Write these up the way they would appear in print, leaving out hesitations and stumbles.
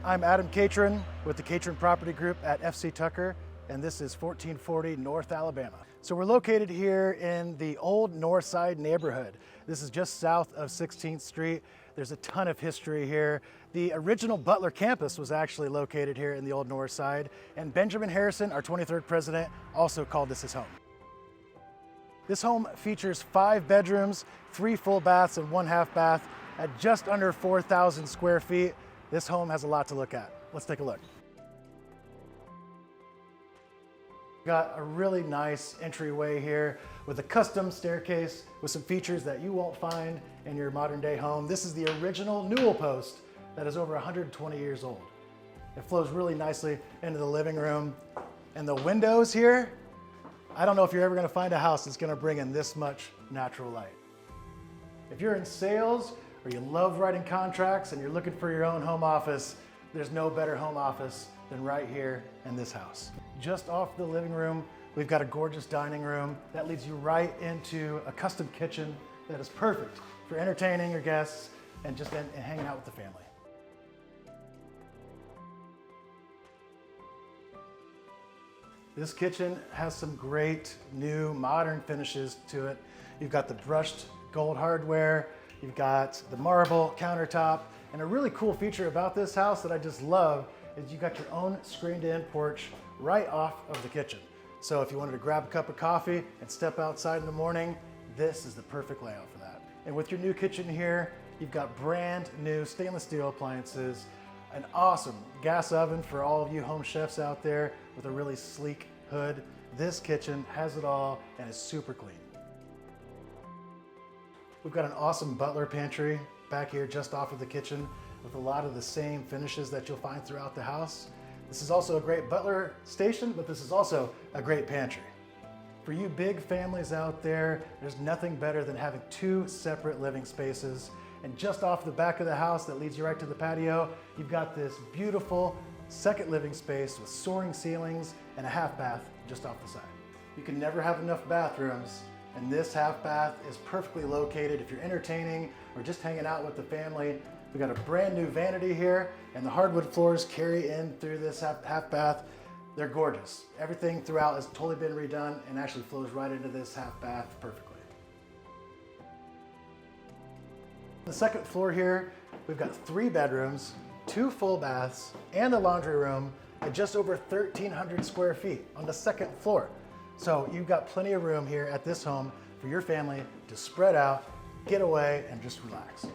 I'm Adam Catron with the Catron Property Group at FC Tucker, and this is 1440 North Alabama. So we're located here in the Old Northside neighborhood. This is just south of 16th Street. There's a ton of history here. The original Butler campus was actually located here in the Old Northside, and Benjamin Harrison, our 23rd president, also called this his home. This home features 5 bedrooms, 3 full baths, and 1 half bath at just under 4,000 square feet. This home has a lot to look at. Let's take a look. Got a really nice entryway here with a custom staircase with some features that you won't find in your modern day home. This is the original newel post that is over 120 years old. It flows really nicely into the living room. And the windows here, I don't know if you're ever gonna find a house that's gonna bring in this much natural light. If you're in sales or you love writing contracts and you're looking for your own home office, there's no better home office than right here in this house. Just off the living room, we've got a gorgeous dining room that leads you right into a custom kitchen that is perfect for entertaining your guests and just hanging out with the family. This kitchen has some great new modern finishes to it. You've got the brushed gold hardware, you've got the marble countertop, and a really cool feature about this house that I just love is you got your own screened-in porch right off of the kitchen. So if you wanted to grab a cup of coffee and step outside in the morning, this is the perfect layout for that. And with your new kitchen here, you've got brand new stainless steel appliances, an awesome gas oven for all of you home chefs out there with a really sleek hood. This kitchen has it all and is super clean. We've got an awesome butler pantry back here just off of the kitchen with a lot of the same finishes that you'll find throughout the house. This is also a great butler station, but this is also a great pantry. For you big families out there, there's nothing better than having 2 separate living spaces. And just off the back of the house that leads you right to the patio, you've got this beautiful second living space with soaring ceilings and a half bath just off the side. You can never have enough bathrooms, and this half bath is perfectly located if you're entertaining or just hanging out with the family. We've got a brand new vanity here, and the hardwood floors carry in through this half bath. They're gorgeous. Everything throughout has totally been redone and actually flows right into this half bath perfectly. The second floor here, we've got 3 bedrooms, 2 full baths, and a laundry room at just over 1,300 square feet on the second floor. So you've got plenty of room here at this home for your family to spread out, get away, and just relax.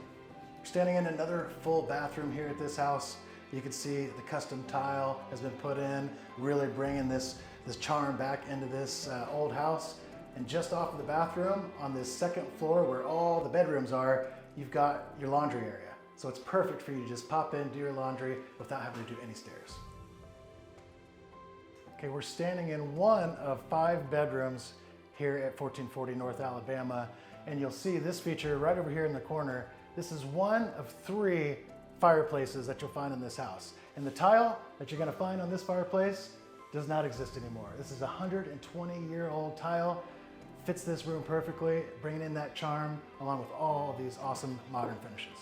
We're standing in another full bathroom here at this house. You can see the custom tile has been put in, really bringing this charm back into this old house. And just off of the bathroom on this second floor where all the bedrooms are, you've got your laundry area. So it's perfect for you to just pop in, do your laundry without having to do any stairs. Okay, we're standing in one of 5 bedrooms here at 1440 North Alabama, and you'll see this feature right over here in the corner. This is one of 3 fireplaces that you'll find in this house. And the tile that you're gonna find on this fireplace does not exist anymore. This is a 120-year-old tile. Fits this room perfectly, bringing in that charm along with all of these awesome modern finishes.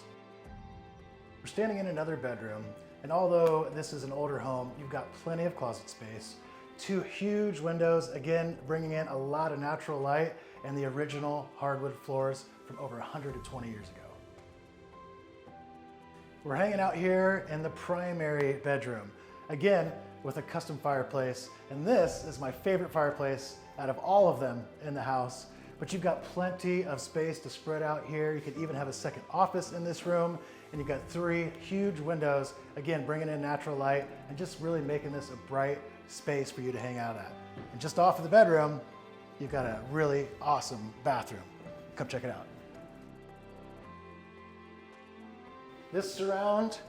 We're standing in another bedroom, and although this is an older home, you've got plenty of closet space. 2 huge windows, again, bringing in a lot of natural light and the original hardwood floors from over 120 years ago. We're hanging out here in the primary bedroom, again, with a custom fireplace. And this is my favorite fireplace out of all of them in the house. But you've got plenty of space to spread out here. You could even have a second office in this room. And you've got 3 huge windows, again, bringing in natural light and just really making this a bright space for you to hang out at. And just off of the bedroom, you've got a really awesome bathroom. Come check it out. This surround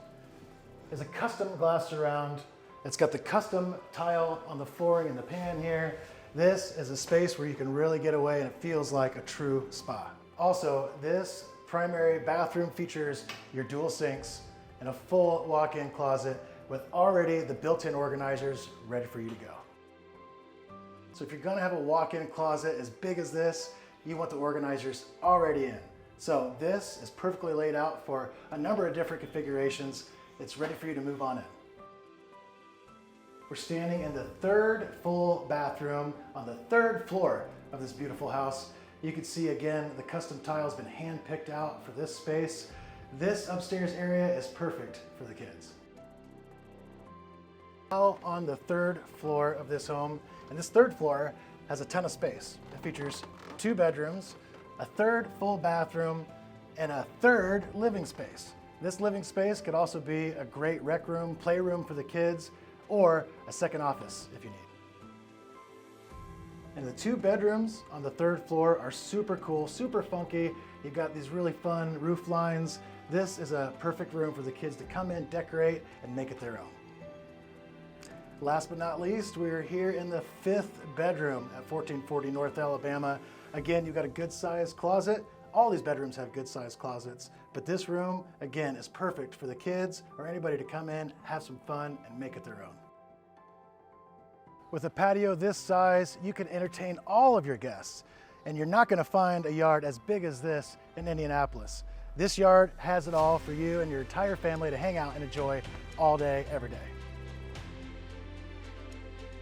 is a custom glass surround. It's got the custom tile on the flooring and the pan here. This is a space where you can really get away and it feels like a true spa. Also, this primary bathroom features your dual sinks and a full walk-in closet with already the built-in organizers ready for you to go. So if you're gonna have a walk-in closet as big as this, you want the organizers already in. So this is perfectly laid out for a number of different configurations. it's ready for you to move on in. We're standing in the third full bathroom on the third floor of this beautiful house. You can see again, the custom tile has been hand picked out for this space. This upstairs area is perfect for the kids. Now on the third floor of this home, and this third floor has a ton of space. It features 2 bedrooms, a third full bathroom, and a third living space. This living space could also be a great rec room, playroom for the kids, or a second office if you need. And the 2 bedrooms on the third floor are super cool, super funky. You've got these really fun roof lines. This is a perfect room for the kids to come in, decorate, and make it their own. Last but not least, we're here in the 5th bedroom at 1440 North Alabama. Again, you've got a good sized closet. All these bedrooms have good sized closets, but this room, again, is perfect for the kids or anybody to come in, have some fun, and make it their own. With a patio this size, you can entertain all of your guests, and you're not gonna find a yard as big as this in Indianapolis. This yard has it all for you and your entire family to hang out and enjoy all day, every day.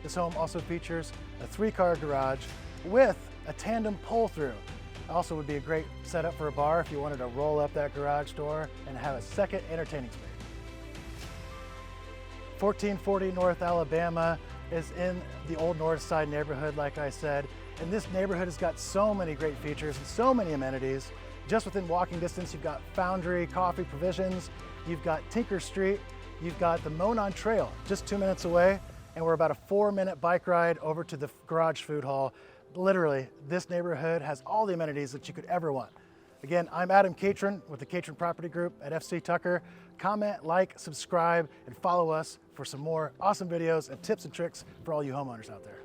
This home also features a 3-car garage with a tandem pull-through. Also would be a great setup for a bar if you wanted to roll up that garage door and have a second entertaining space. 1440 North Alabama is in the Old Northside neighborhood, like I said, and this neighborhood has got so many great features and so many amenities. Just within walking distance, you've got Foundry Coffee Provisions, you've got Tinker Street, you've got the Monon Trail just 2 minutes away, and we're about a 4-minute bike ride over to the garage food hall. Literally, this neighborhood has all the amenities that you could ever want. Again, I'm Adam Catron with the Catron Property Group at FC Tucker. Comment, like, subscribe, and follow us for some more awesome videos and tips and tricks for all you homeowners out there.